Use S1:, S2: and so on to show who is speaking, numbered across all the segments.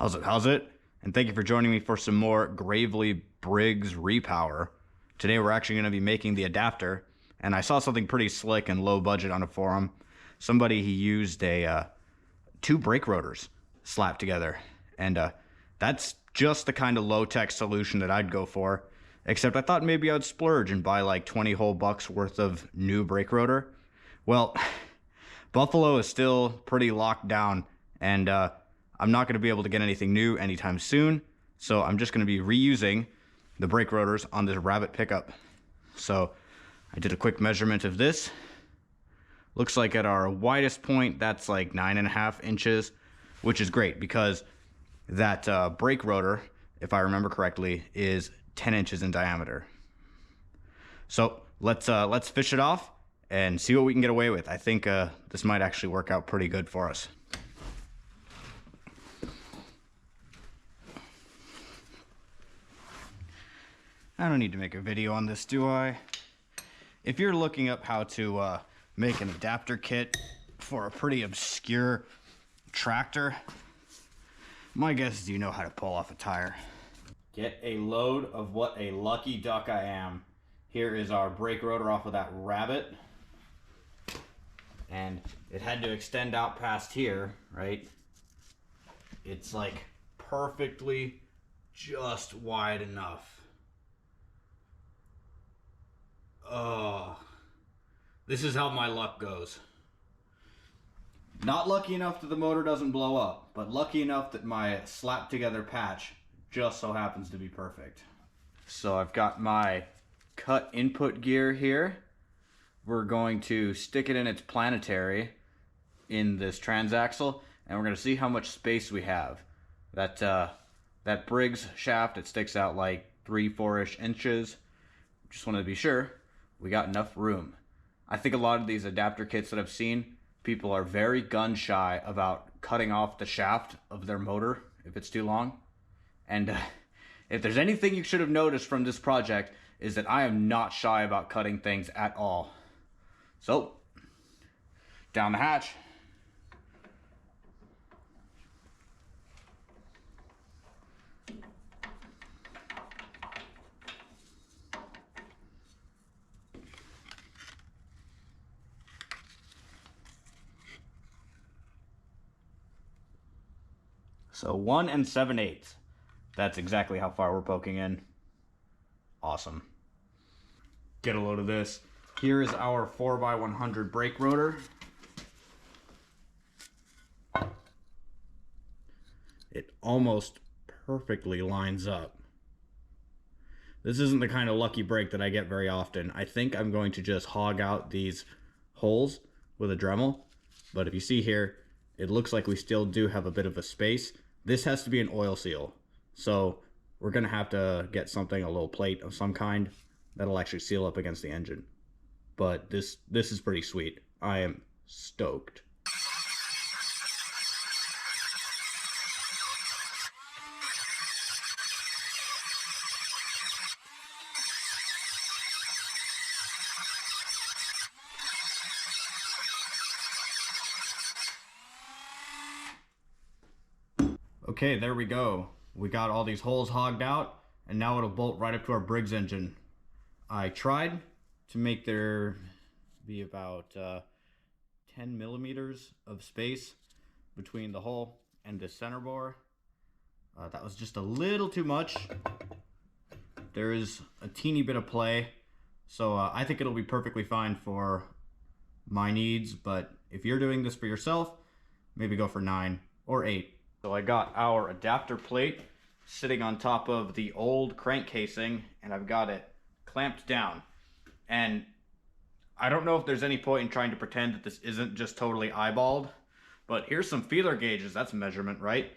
S1: How's it? And thank you for joining me for some more Gravely Briggs Repower. Today we're actually going to be making the adapter, and I saw something pretty slick and low budget on a forum. He used two brake rotors slapped together, and that's just the kind of low-tech solution that I'd go for, except I thought maybe I'd splurge and buy like 20 whole bucks worth of new brake rotor. Well, Buffalo is still pretty locked down, and I'm not going to be able to get anything new anytime soon, so I'm just going to be reusing the brake rotors on this Rabbit Pickup. So I did a quick measurement of this. Looks like at our widest point, that's like 9.5 inches, which is great because that brake rotor, if I remember correctly, is 10 inches in diameter. So let's fish it off and see what we can get away with. I think this might actually work out pretty good for us. I don't need to make a video on this, do I? If you're looking up how to make an adapter kit for a pretty obscure tractor, my guess is you know how to pull off a tire. Get a load of what a lucky duck I am. Here is our brake rotor off of that Rabbit. And it had to extend out past here, right? It's like perfectly just wide enough. Oh, this is how my luck goes. Not lucky enough that the motor doesn't blow up, but lucky enough that my slapped together patch just so happens to be perfect. So I've got my cut input gear here. We're going to stick it in its planetary in this transaxle, and we're going to see how much space we have. That Briggs shaft, it sticks out like 3-4-ish inches. Just wanted to be sure we got enough room. I think a lot of these adapter kits that I've seen, people are very gun shy about cutting off the shaft of their motor if it's too long. And if there's anything you should have noticed from this project, is that I am not shy about cutting things at all. So, down the hatch. So 1 7/8. That's exactly how far we're poking in. Awesome. Get a load of this. Here is our 4x100 brake rotor. It almost perfectly lines up. This isn't the kind of lucky brake that I get very often. I think I'm going to just hog out these holes with a Dremel. But if you see here, it looks like we still do have a bit of a space. This has to be an oil seal. So we're gonna have to get something, a little plate of some kind that'll actually seal up against the engine. But this is pretty sweet. I am stoked. Okay, there we go. We got all these holes hogged out, and now it'll bolt right up to our Briggs engine. I tried to make there be about 10 millimeters of space between the hole and the center bore. That was just a little too much. There is a teeny bit of play, so I think it'll be perfectly fine for my needs, but if you're doing this for yourself, maybe go for 9 or 8. So I got our adapter plate sitting on top of the old crank casing, and I've got it clamped down. And I don't know if there's any point in trying to pretend that this isn't just totally eyeballed, but here's some feeler gauges. That's measurement, right?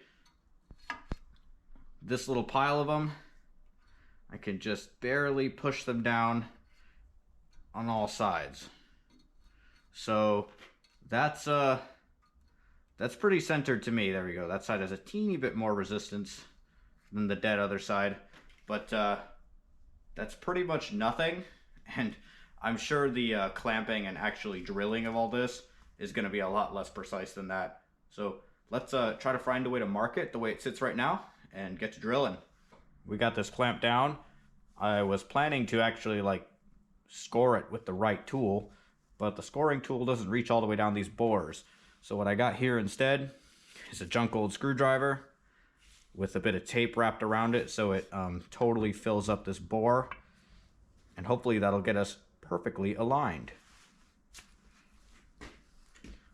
S1: This little pile of them, I can just barely push them down on all sides. So that's pretty centered to me. There we go. That side has a teeny bit more resistance than the dead other side, but that's pretty much nothing. And I'm sure the clamping and actually drilling of all this is going to be a lot less precise than that. So let's try to find a way to mark it the way it sits right now and get to drilling. We got this clamped down. I was planning to actually like score it with the right tool, but the scoring tool doesn't reach all the way down these bores. So what I got here instead is a junk old screwdriver with a bit of tape wrapped around it so it totally fills up this bore, and hopefully that'll get us perfectly aligned.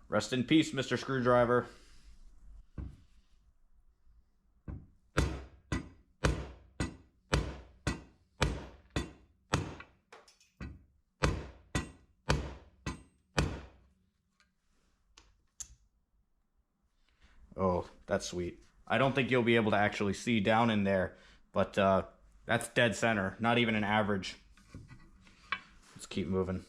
S1: Rest in peace, Mr. Screwdriver. Oh, that's sweet. I don't think you'll be able to actually see down in there, but that's dead center, not even an average. Let's keep moving.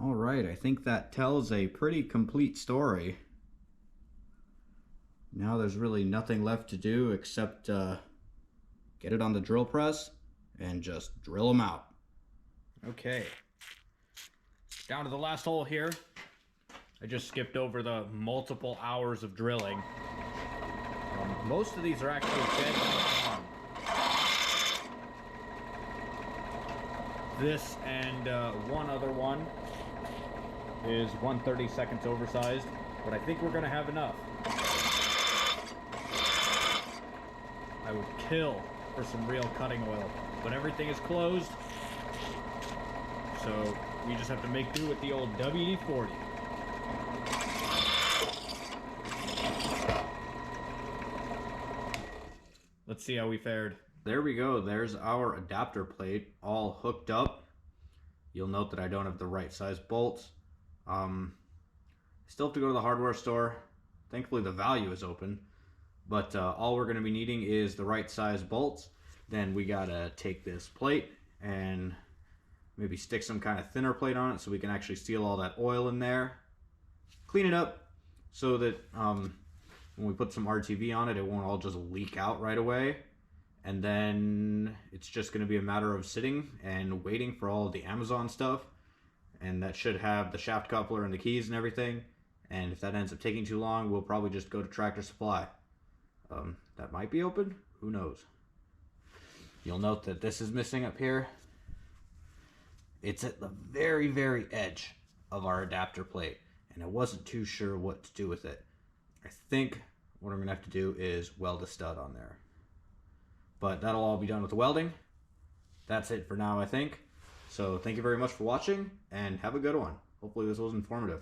S1: All right, I think that tells a pretty complete story. Now there's really nothing left to do except get it on the drill press and just drill them out. Okay, down to the last hole here. I just skipped over the multiple hours of drilling. Most of these are actually dead on. This and one other one is 1/30 seconds oversized, but I think we're gonna have enough. I would kill for some real cutting oil, but everything is closed, so we just have to make do with the old WD-40. Let's see how we fared. There we go. There's our adapter plate all hooked up. You'll note that I don't have the right size bolts. Still have to go to the hardware store. Thankfully the value is open, but all we're going to be needing is the right size bolts. Then we gotta take this plate and maybe stick some kind of thinner plate on it so we can actually seal all that oil in there, clean it up so that when we put some RTV on it, it won't all just leak out right away. And then it's just going to be a matter of sitting and waiting for all of the Amazon stuff. And that should have the shaft coupler and the keys and everything. And if that ends up taking too long, we'll probably just go to Tractor Supply. That might be open. Who knows? You'll note that this is missing up here. It's at the very, very edge of our adapter plate, and I wasn't too sure what to do with it. I think what I'm going to have to do is weld a stud on there. But that'll all be done with the welding. That's it for now, I think. So thank you very much for watching, and have a good one. Hopefully this was informative.